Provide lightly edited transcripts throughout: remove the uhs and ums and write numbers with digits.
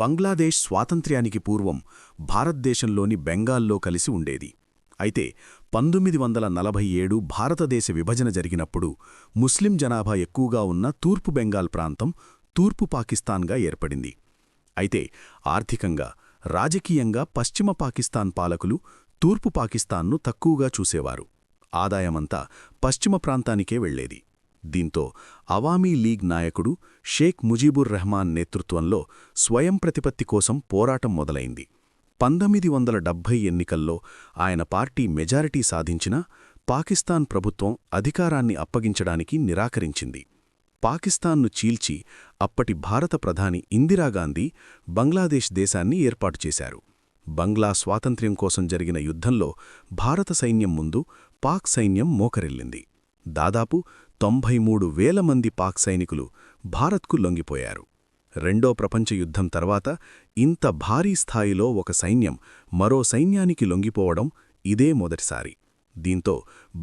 బంగ్లాదేశ్ స్వాతంత్ర్యానికి పూర్వం భారతదేశంలోని బెంగాల్లో కలిసి ఉండేది. అయితే 1947 భారతదేశ విభజన జరిగినప్పుడు ముస్లిం జనాభా ఎక్కువగా ఉన్న తూర్పు బెంగాల్ ప్రాంతం తూర్పు పాకిస్తాన్గా ఏర్పడింది. అయితే ఆర్థికంగా, రాజకీయంగా పశ్చిమ పాకిస్తాన్ పాలకులు తూర్పు పాకిస్తాన్ను తక్కువగా చూసేవారు. ఆదాయమంతా పశ్చిమ ప్రాంతానికే వెళ్లేది. దీంతో అవామీ లీగ్ నాయకుడు షేక్ ముజీబుర్ రెహమాన్ నేతృత్వంలో స్వయం ప్రతిపత్తి కోసం పోరాటం మొదలైంది. 1970 ఎన్నికల్లో ఆయన పార్టీ మెజారిటీ సాధించినా పాకిస్తాన్ ప్రభుత్వం అధికారాన్ని అప్పగించడానికి నిరాకరించింది. పాకిస్తాన్ను చీల్చి అప్పటి భారత ప్రధాని ఇందిరాగాంధీ బంగ్లాదేశ్ దేశాన్ని ఏర్పాటు చేశారు. బంగ్లా స్వాతంత్ర్యం కోసం జరిగిన యుద్ధంలో భారత సైన్యం ముందు పాక్ సైన్యం మోకరిల్లింది. దాదాపు 93,000 మంది పాక్ సైనికులు భారత్కు లొంగిపోయారు. రెండో ప్రపంచ యుద్ధం తర్వాత ఇంత భారీ స్థాయిలో ఒక సైన్యం మరో సైన్యానికి లొంగిపోవడం ఇదే మొదటిసారి. దీంతో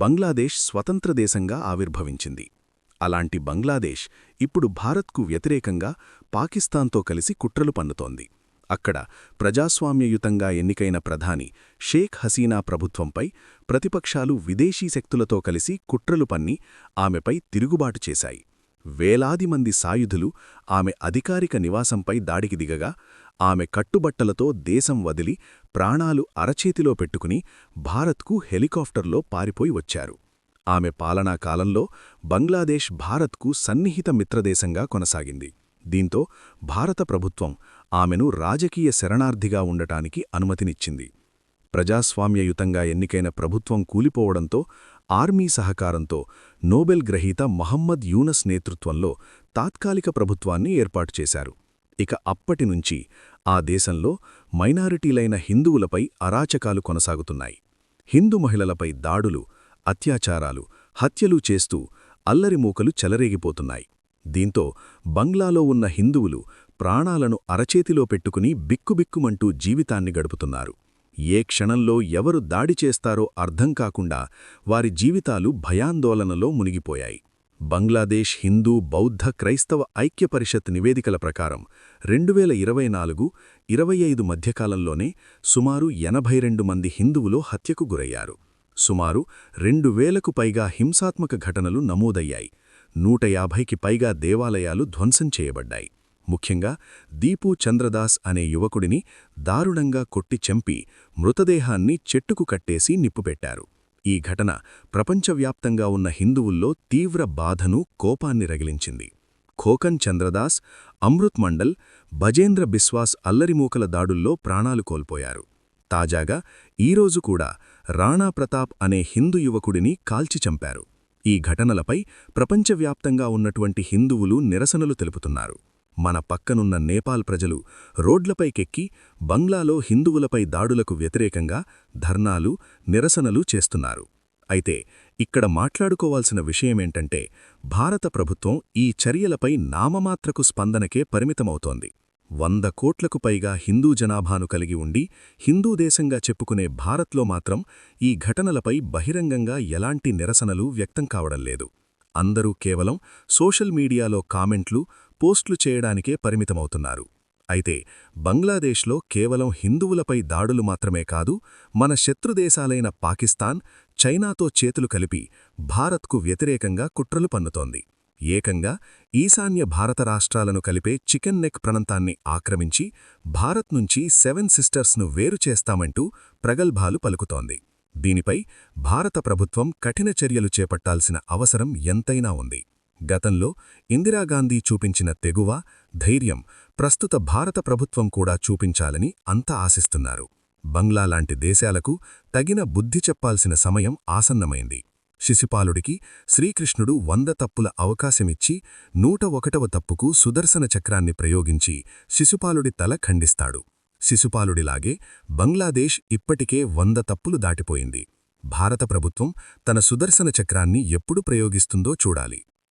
బంగ్లాదేశ్ స్వతంత్ర దేశంగా ఆవిర్భవించింది. అలాంటి బంగ్లాదేశ్ ఇప్పుడు భారత్కు వ్యతిరేకంగా పాకిస్తాన్తో కలిసి కుట్రలు పన్నుతోంది. అక్కడ ప్రజాస్వామ్యయుతంగా ఎన్నికైన ప్రధాని షేక్ హసీనా ప్రభుత్వంపై ప్రతిపక్షాలు విదేశీ శక్తులతో కలిసి కుట్రలు పన్ని ఆమెపై తిరుగుబాటు చేశాయి. వేలాది మంది సాయుధులు ఆమె అధికారిక నివాసంపై దాడికి దిగగా ఆమె కట్టుబట్టలతో దేశం వదిలి ప్రాణాలు అరచేతిలో పెట్టుకుని భారత్కు హెలికాప్టర్లో పారిపోయి వచ్చారు. ఆమె పాలనా కాలంలో బంగ్లాదేశ్ భారత్కు సన్నిహిత మిత్రదేశంగా కొనసాగింది. దీంతో భారత ప్రభుత్వం ఆమెను రాజకీయ శరణార్థిగా ఉండటానికి అనుమతినిచ్చింది. ప్రజాస్వామ్యయుతంగా ఎన్నికైన ప్రభుత్వం కూలిపోవడంతో ఆర్మీ సహకారంతో నోబెల్ గ్రహీత మహమ్మద్ యూనస్ నేతృత్వంలో తాత్కాలిక ప్రభుత్వాన్ని ఏర్పాటు చేశారు. ఇక అప్పటినుంచి ఆ దేశంలో మైనారిటీలైన హిందువులపై అరాచకాలు కొనసాగుతున్నాయి. హిందూ మహిళలపై దాడులు, అత్యాచారాలు, హత్యలు చేస్తూ అల్లరిమూకలు చెలరేగిపోతున్నాయి. దీంతో బంగ్లాలో ఉన్న హిందువులు ప్రాణాలను అరచేతిలో పెట్టుకుని బిక్కుబిక్కుమంటూ జీవితాన్ని గడుపుతున్నారు. ఏ క్షణంలో ఎవరు దాడి చేస్తారో అర్థం కాకుండా వారి జీవితాలు భయాందోళనలో మునిగిపోయాయి. బంగ్లాదేశ్ హిందూ బౌద్ధ క్రైస్తవ ఐక్య పరిషత్ నివేదికల ప్రకారం 2024-25 మధ్యకాలంలోనే సుమారు 82 మంది హిందువులు హత్యకు గురయ్యారు. సుమారు 2,000కు పైగా హింసాత్మక ఘటనలు నమోదయ్యాయి. 150కి పైగా దేవాలయాలు ధ్వంసం చేయబడ్డాయి. ముఖ్యంగా దీపూ చంద్రదాస్ అనే యువకుడిని దారుణంగా కొట్టి చంపి మృతదేహాన్ని చెట్టుకు కట్టేసి నిప్పుపెట్టారు. ఈ ఘటన ప్రపంచవ్యాప్తంగా ఉన్న హిందువుల్లో తీవ్ర బాధను, కోపాన్ని రగిలించింది. ఖోకన్ చంద్రదాస్, అమృత్ మండల్, బజేంద్ర బిస్వాస్ అల్లరిమూకల దాడుల్లో ప్రాణాలు కోల్పోయారు. తాజాగా ఈరోజు కూడా రాణా ప్రతాప్ అనే హిందూ యువకుడిని కాల్చి చంపారు. ఈ ఘటనలపై ప్రపంచవ్యాప్తంగా ఉన్నటువంటి హిందువులు నిరసనలు తెలుపుతున్నారు. మన పక్కనున్న నేపాల్ ప్రజలు రోడ్లపైకెక్కి బంగ్లాలో హిందువులపై దాడులకు వ్యతిరేకంగా ధర్నాలు, నిరసనలు చేస్తున్నారు. అయితే ఇక్కడ మాట్లాడుకోవాల్సిన విషయమేంటంటే భారత ప్రభుత్వం ఈ చర్యలపై నామమాత్రకు స్పందనకే పరిమితమవుతోంది. 100 కోట్లకు పైగా హిందూ జనాభాను కలిగి ఉండి హిందూ దేశంగా చెప్పుకునే భారత్లో మాత్రం ఈ ఘటనలపై బహిరంగంగా ఎలాంటి నిరసనలు వ్యక్తం కావడం లేదు. అందరూ కేవలం సోషల్ మీడియాలో కామెంట్లు, పోస్టులు చేయడానికే పరిమితమవుతున్నారు. అయితే బంగ్లాదేశ్లో కేవలం హిందువులపై దాడులు మాత్రమే కాదు, మన శత్రుదేశాలైన పాకిస్తాన్, చైనాతో చేతులు కలిపి భారత్కు వ్యతిరేకంగా కుట్రలు పన్నుతోంది. ఏకంగా ఈశాన్య భారత రాష్ట్రాలను కలిపే చికెన్ నెక్ ప్రాంతాన్ని ఆక్రమించి భారత్ నుంచి 7 సిస్టర్స్ను వేరు చేస్తామంటూ ప్రగల్భాలు పలుకుతోంది. దీనిపై భారత ప్రభుత్వం కఠిన చర్యలు చేపట్టాల్సిన అవసరం ఎంతైనా ఉంది. గతంలో ఇందిరాగాంధీ చూపించిన తెగువ, ధైర్యం ప్రస్తుత భారత ప్రభుత్వం కూడా చూపించాలని అంతా ఆశిస్తున్నారు. బంగ్లా లాంటి దేశాలకు తగిన బుద్ధి చెప్పాల్సిన సమయం ఆసన్నమైంది. శిశుపాలుడికి శ్రీకృష్ణుడు 100 తప్పుల అవకాశమిచ్చి 101వ తప్పుకు సుదర్శన చక్రాన్ని ప్రయోగించి శిశుపాలుడి తల ఖండిస్తాడు. శిశుపాలుడిలాగే బంగ్లాదేశ్ ఇప్పటికే 100 తప్పులు దాటిపోయింది. భారత ప్రభుత్వం తన సుదర్శన చక్రాన్ని ఎప్పుడు ప్రయోగిస్తుందో చూడాలి.